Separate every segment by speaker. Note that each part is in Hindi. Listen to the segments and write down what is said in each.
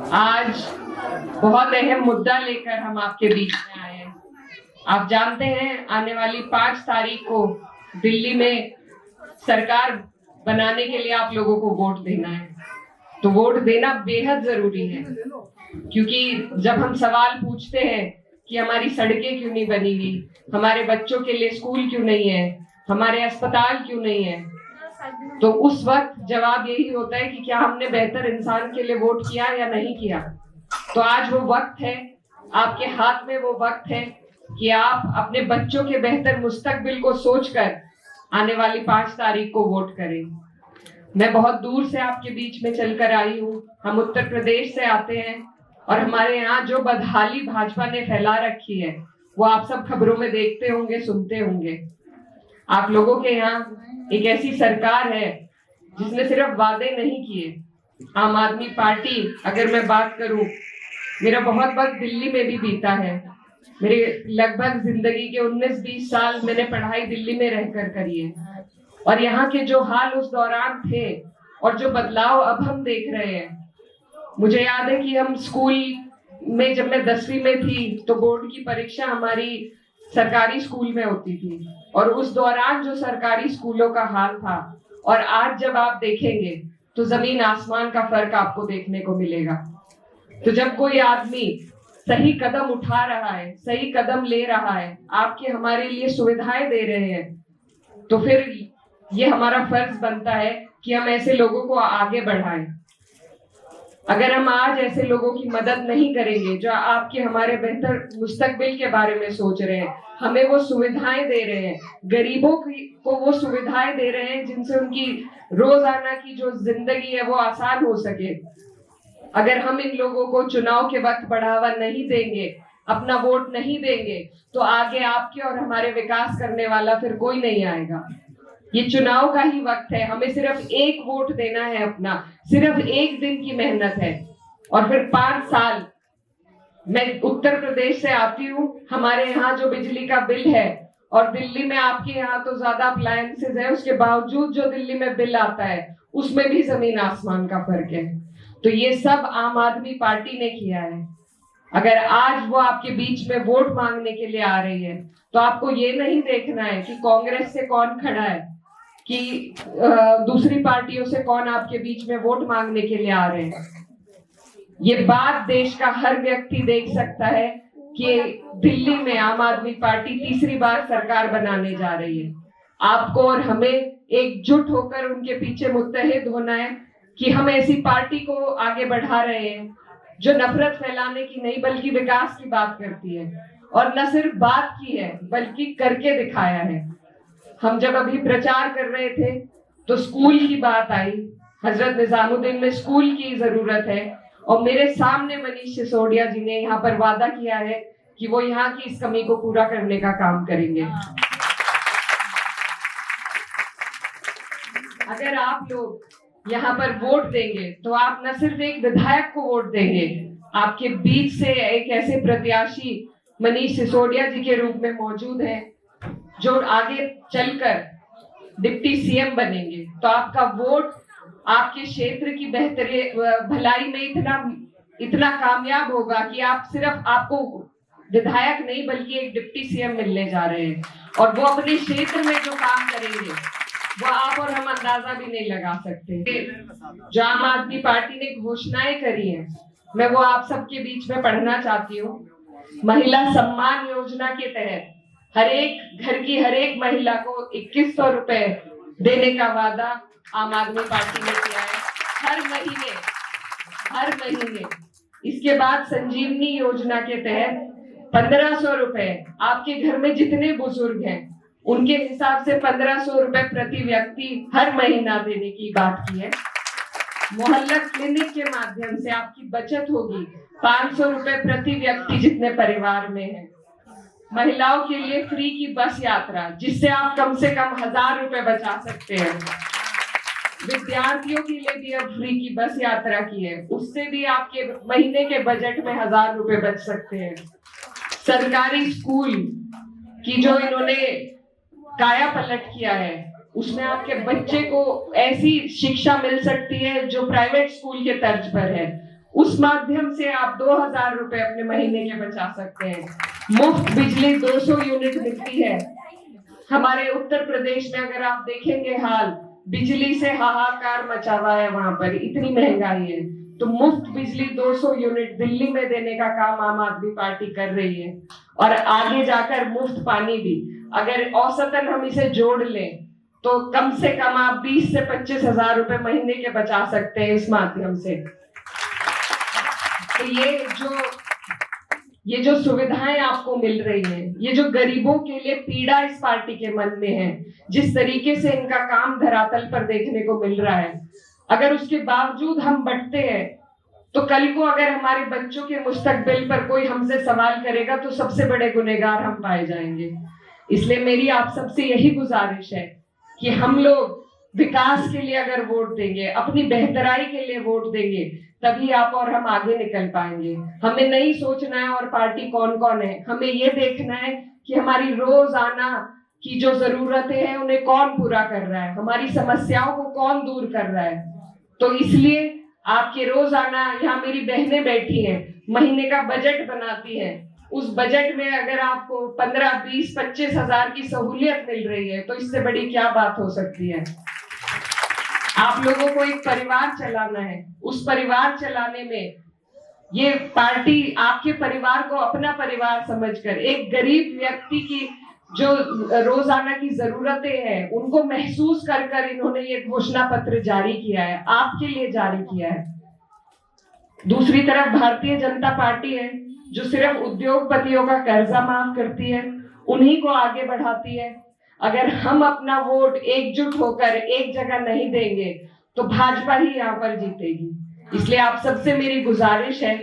Speaker 1: आज बहुत अहम मुद्दा लेकर हम आपके बीच में आए हैं। आप जानते हैं आने वाली 5 तारीख को दिल्ली में सरकार बनाने के लिए आप लोगों को वोट देना है। तो वोट देना बेहद जरूरी है, क्योंकि जब हम सवाल पूछते हैं कि हमारी सड़कें क्यों नहीं बनी हुई, हमारे बच्चों के लिए स्कूल क्यों नहीं है, हमारे अस्पताल क्यों नहीं है, तो उस वक्त जवाब यही होता है कि क्या हमने बेहतर इंसान के लिए वोट किया या नहीं किया। तो आज वो वक्त है, आपके हाथ में वो वक्त है कि आप अपने बच्चों के बेहतर मुस्तकबिल को सोचकर आने वाली 5 तारीख को वोट करें। मैं बहुत दूर से आपके बीच में चलकर आई हूँ। हम उत्तर प्रदेश से आते हैं और हमारे यहाँ जो बदहाली भाजपा ने फैला रखी है वो आप सब खबरों में देखते होंगे, सुनते होंगे। आप लोगों के यहाँ एक ऐसी सरकार है जिसने सिर्फ वादे नहीं किए। आम आदमी पार्टी, अगर मैं बात करूं, मेरा बहुत वक्त दिल्ली में भी बीता है। मेरे लगभग जिंदगी के 19-20 साल मैंने पढ़ाई दिल्ली में रहकर करी है, और यहाँ के जो हाल उस दौरान थे और जो बदलाव अब हम देख रहे हैं, मुझे याद है कि हम स्कूल में, जब मैं 10वीं में थी, तो बोर्ड की परीक्षा हमारी सरकारी स्कूल में होती थी, और उस दौरान जो सरकारी स्कूलों का हाल था और आज जब आप देखेंगे तो जमीन आसमान का फर्क आपको देखने को मिलेगा। तो जब कोई आदमी सही कदम उठा रहा है, सही कदम ले रहा है, आपके हमारे लिए सुविधाएं दे रहे हैं, तो फिर ये हमारा फर्ज बनता है कि हम ऐसे लोगों को आगे बढ़ाएं। अगर हम आज ऐसे लोगों की मदद नहीं करेंगे जो आपके हमारे बेहतर मुस्तकबिल के बारे में सोच रहे हैं, हमें वो सुविधाएं दे रहे हैं, गरीबों को वो सुविधाएं दे रहे हैं जिनसे उनकी रोजाना की जो जिंदगी है वो आसान हो सके, अगर हम इन लोगों को चुनाव के वक्त बढ़ावा नहीं देंगे, अपना वोट नहीं देंगे, तो आगे आपके और हमारे विकास करने वाला फिर कोई नहीं आएगा। ये चुनाव का ही वक्त है, हमें सिर्फ एक वोट देना है अपना, सिर्फ एक दिन की मेहनत है, और फिर 5 साल। मैं उत्तर प्रदेश से आती हूँ, हमारे यहाँ जो बिजली का बिल है, और दिल्ली में आपके यहाँ तो ज्यादा अप्लायंसेस है, उसके बावजूद जो दिल्ली में बिल आता है उसमें भी जमीन आसमान का फर्क है। तो ये सब आम आदमी पार्टी ने किया है। अगर आज वो आपके बीच में वोट मांगने के लिए आ रही है, तो आपको ये नहीं देखना है कि कांग्रेस से कौन खड़ा है, कि दूसरी पार्टियों से कौन आपके बीच में वोट मांगने के लिए आ रहे हैं। ये बात देश का हर व्यक्ति देख सकता है कि दिल्ली में आम आदमी पार्टी तीसरी बार सरकार बनाने जा रही है। आपको और हमें एकजुट होकर उनके पीछे मुत्तहिद होना है कि हम ऐसी पार्टी को आगे बढ़ा रहे हैं जो नफरत फैलाने की नहीं बल्कि विकास की बात करती है, और न सिर्फ बात की है बल्कि करके दिखाया है। हम जब अभी प्रचार कर रहे थे तो स्कूल की बात आई, हजरत निजामुद्दीन में स्कूल की जरूरत है, और मेरे सामने मनीष सिसोदिया जी ने यहाँ पर वादा किया है कि वो यहाँ की इस कमी को पूरा करने का काम करेंगे। अगर आप लोग यहाँ पर वोट देंगे तो आप न सिर्फ एक विधायक को वोट देंगे, आपके बीच से एक ऐसे प्रत्याशी मनीष सिसोदिया जी के रूप में मौजूद है जो आगे चलकर डिप्टी सीएम बनेंगे। तो आपका वोट आपके क्षेत्र की बेहतरी भलाई में इतना कामयाब होगा कि आप सिर्फ आपको विधायक नहीं बल्कि एक डिप्टी सीएम मिलने जा रहे हैं, और वो अपने क्षेत्र में जो काम करेंगे वो आप और हम अंदाजा भी नहीं लगा सकते। जो आम आदमी पार्टी ने घोषणाएं करी हैं, मैं वो आप सबके बीच में पढ़ना चाहती हूँ। महिला सम्मान योजना के तहत हर एक घर की हर एक महिला को 2100 रुपए देने का वादा आम आदमी पार्टी ने किया है हर महीने। इसके बाद संजीवनी योजना के तहत 1500 रुपए आपके घर में जितने बुजुर्ग हैं उनके हिसाब से 1500 रुपए प्रति व्यक्ति हर महीना देने की बात की है। मोहल्ला क्लिनिक के माध्यम से आपकी बचत होगी 500 रुपए प्रति व्यक्ति जितने परिवार में है। महिलाओं के लिए फ्री की बस यात्रा, जिससे आप कम से कम 1000 रुपए बचा सकते हैं। विद्यार्थियों के लिए भी अब फ्री की बस यात्रा की है, उससे भी आपके महीने के बजट में 1000 रुपए बच सकते हैं। सरकारी स्कूल की जो इन्होंने काया पलट किया है, उसमें आपके बच्चे को ऐसी शिक्षा मिल सकती है जो प्राइवेट स्कूल के तर्ज पर है। उस माध्यम से आप 2000 रुपए अपने महीने के बचा सकते हैं। मुफ्त बिजली 200 यूनिट मिलती है। हमारे उत्तर प्रदेश में अगर आप देखेंगे हाल, बिजली से हाहाकार मचा हुआ है, वहां पर इतनी महंगाई है, तो मुफ्त बिजली 200 यूनिट दिल्ली में देने का काम आम आदमी पार्टी कर रही है। और आगे जाकर मुफ्त पानी भी, अगर औसतन हम इसे जोड़ लें तो कम से कम आप 20 से 25 हजार रुपए महीने के बचा सकते हैं इस माध्यम से। तो ये जो सुविधाएं आपको मिल रही हैं, ये जो गरीबों के लिए पीड़ा इस पार्टी के मन में है, जिस तरीके से इनका काम धरातल पर देखने को मिल रहा है, अगर उसके बावजूद हम बंटते हैं तो कल को अगर हमारे बच्चों के मुस्तकबिल पर कोई हमसे सवाल करेगा तो सबसे बड़े गुनहगार हम पाए जाएंगे। इसलिए मेरी आप सबसे यही गुजारिश है कि हम लोग विकास के लिए अगर वोट देंगे, अपनी बेहतराई के लिए वोट देंगे, तभी आप और हम आगे निकल पाएंगे। हमें नहीं सोचना है और पार्टी कौन कौन है, हमें ये देखना है कि हमारी रोजाना की जो जरूरतें हैं उन्हें कौन पूरा कर रहा है, हमारी समस्याओं को कौन दूर कर रहा है। तो इसलिए आपके रोजाना, यहाँ मेरी बहनें बैठी हैं, महीने का बजट बनाती हैं, उस बजट में अगर आपको 15, 20, 25 हजार की सहूलियत मिल रही है तो इससे बड़ी क्या बात हो सकती है। आप लोगों को एक परिवार चलाना है, उस परिवार चलाने में ये पार्टी आपके परिवार को अपना परिवार समझकर, एक गरीब व्यक्ति की जो रोजाना की जरूरतें हैं उनको महसूस कर कर इन्होंने ये घोषणा पत्र जारी किया है, आपके लिए जारी किया है। दूसरी तरफ भारतीय जनता पार्टी है जो सिर्फ उद्योगपतियों का कर्जा माफ करती है, उन्हीं को आगे बढ़ाती है। अगर हम अपना वोट एकजुट होकर एक जगह नहीं देंगे तो भाजपा ही यहाँ पर जीतेगी। इसलिए आप सबसे मेरी गुजारिश है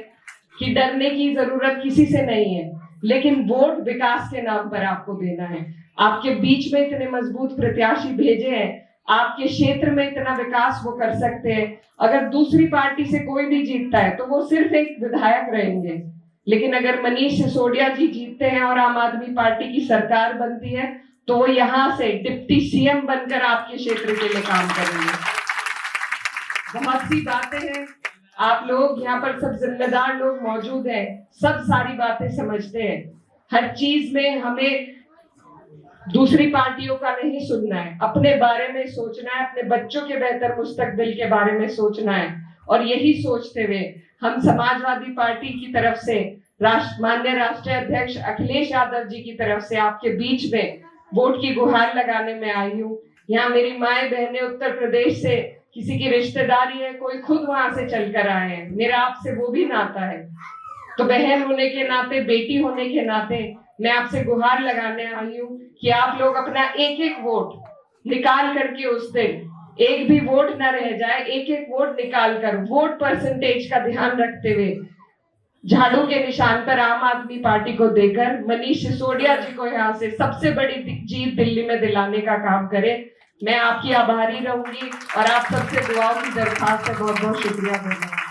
Speaker 1: कि डरने की जरूरत किसी से नहीं है, लेकिन वोट विकास के नाम पर आपको देना है। आपके बीच में इतने मजबूत प्रत्याशी भेजे हैं, आपके क्षेत्र में इतना विकास वो कर सकते हैं। अगर दूसरी पार्टी से कोई भी जीतता है तो वो सिर्फ एक विधायक रहेंगे, लेकिन अगर मनीष सिसोदिया जी जीतते हैं और आम आदमी पार्टी की सरकार बनती है तो वो यहाँ से डिप्टी सीएम बनकर आपके क्षेत्र के लिए काम करेंगे। बहुत सी बातें हैं, आप लोग यहाँ पर सब जिम्मेदार लोग मौजूद हैं, सब सारी बातें समझते हैं। हर चीज में हमें दूसरी पार्टियों का नहीं सुनना है, अपने बारे में सोचना है, अपने बच्चों के बेहतर मुस्तकबिल के बारे में सोचना है। और यही सोचते हुए हम समाजवादी पार्टी की तरफ से माननीय राष्ट्रीय अध्यक्ष अखिलेश यादव जी की तरफ से आपके बीच में वोट की गुहार लगाने में आई हूँ। यहाँ मेरी माएं बहनें उत्तर प्रदेश से, किसी की रिश्तेदारी है, कोई खुद वहां से चलकर आए हैं, मेरा आपसे वो भी नाता है। तो बहन होने के नाते, बेटी होने के नाते मैं आपसे गुहार लगाने आई हूँ कि आप लोग अपना एक एक वोट निकाल करके, उस दिन एक भी वोट न रह जाए, एक एक वोट निकाल कर वोट परसेंटेज का ध्यान रखते हुए झाड़ू के निशान पर आम आदमी पार्टी को देकर मनीष सिसोदिया जी को यहाँ से सबसे बड़ी जीत दिल्ली में दिलाने का काम करें। मैं आपकी आभारी रहूंगी और आप सबसे दुआओं की दरखास्त है। बहुत बहुत शुक्रिया।